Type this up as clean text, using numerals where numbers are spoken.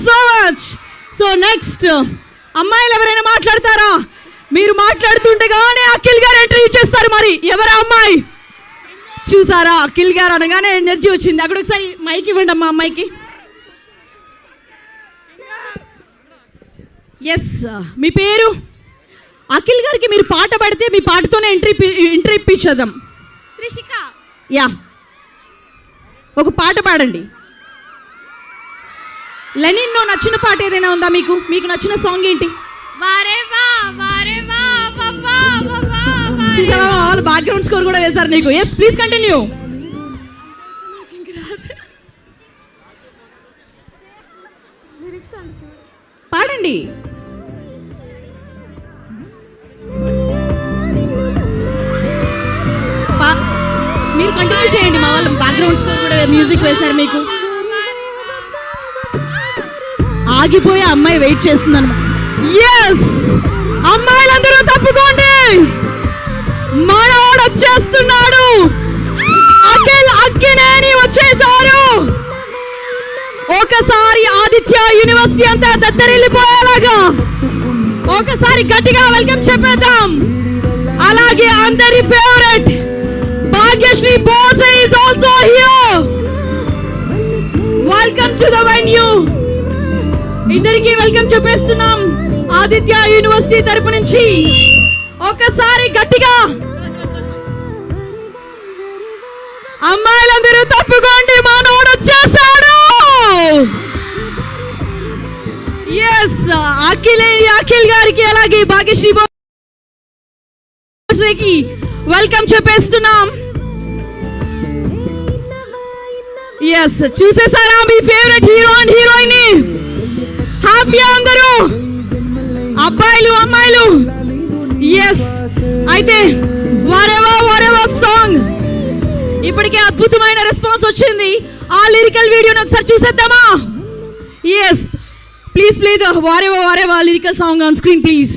So much. So next అమ్మాయిలు ఎవరైనా మాట్లాడతారా? మీరు మాట్లాడుతుండగానే అఖిల్ గారు ఎంట్రీ ఇచ్చేస్తారు. మరి ఎవరా అమ్మాయి? చూసారా, అఖిల్ గారు అనగానే ఎనర్జీ వచ్చింది. అక్కడ ఒకసారి మైక్ ఇవ్వండి అమ్మా అమ్మాయికి. ఎస్, మీ పేరు? అఖిల్ గారికి మీరు పాట పాడితే మీ పాటతోనే ఎంట్రీ ఇప్పించేద్దాం. త్రిషిక. యా, ఒక పాట పాడండి. లెనిన్లో నచ్చిన పాట ఏదైనా ఉందా మీకు? మీకు నచ్చిన సాంగ్ ఏంటి? చూసావా, వాళ్ళు బ్యాక్గ్రౌండ్ స్కోర్ కూడా వేశారు నీకు. Yes, please continue. పాడండి. మీరు కంటిన్యూ చేయండి. మా వాళ్ళు బ్యాక్గ్రౌండ్ స్కోర్ కూడా మ్యూజిక్ వేశారు మీకు. ఆగిపోయే అమ్మాయి వెయిట్ చేస్తుంది అన్నమాట. ఎస్, అమ్మాయిలందరూ తప్పుకోండి, మనోడు వచ్చేస్తున్నాడు. అఖిల్ అక్కినేని వచ్చేసారు. ఒకసారి ఆదిత్య యూనివర్సిటీ అంతా దద్దరిల్లిపోయేలాగా ఒకసారి గట్టిగా వెల్కమ్ చెప్పేద్దాం. అలాగే అందరి favourite Bhagyashree Bose is also here. Welcome to the venue. ఇద్దరికి వెల్కమ్ చెప్పేస్తున్నాం ఆదిత్య యూనివర్సిటీ తరపు నుంచి. ఒకసారి గట్టిగా అమ్మాయిలందరూ తప్పుకోండి, మనోడు వచ్చేసాడు. ఎస్, అఖిల్ గారికి అలాగే భాగ్యశ్రీ కి వెల్కమ్ చెప్పేస్తున్నాం. ఎస్, చూసేసారా మీ favourite hero and heroine? Happy అందరూ అబ్బాయిలు అమ్మాయిలు? ఎస్, అయితే వరెవా సాంగ్ ఇప్పటికే అద్భుతమైన రెస్పాన్స్ వచ్చింది. ఆ లిరికల్ వీడియోని ఒకసారి చూసేద్దామా? Yes, please play the Vareva lyrical song on screen please.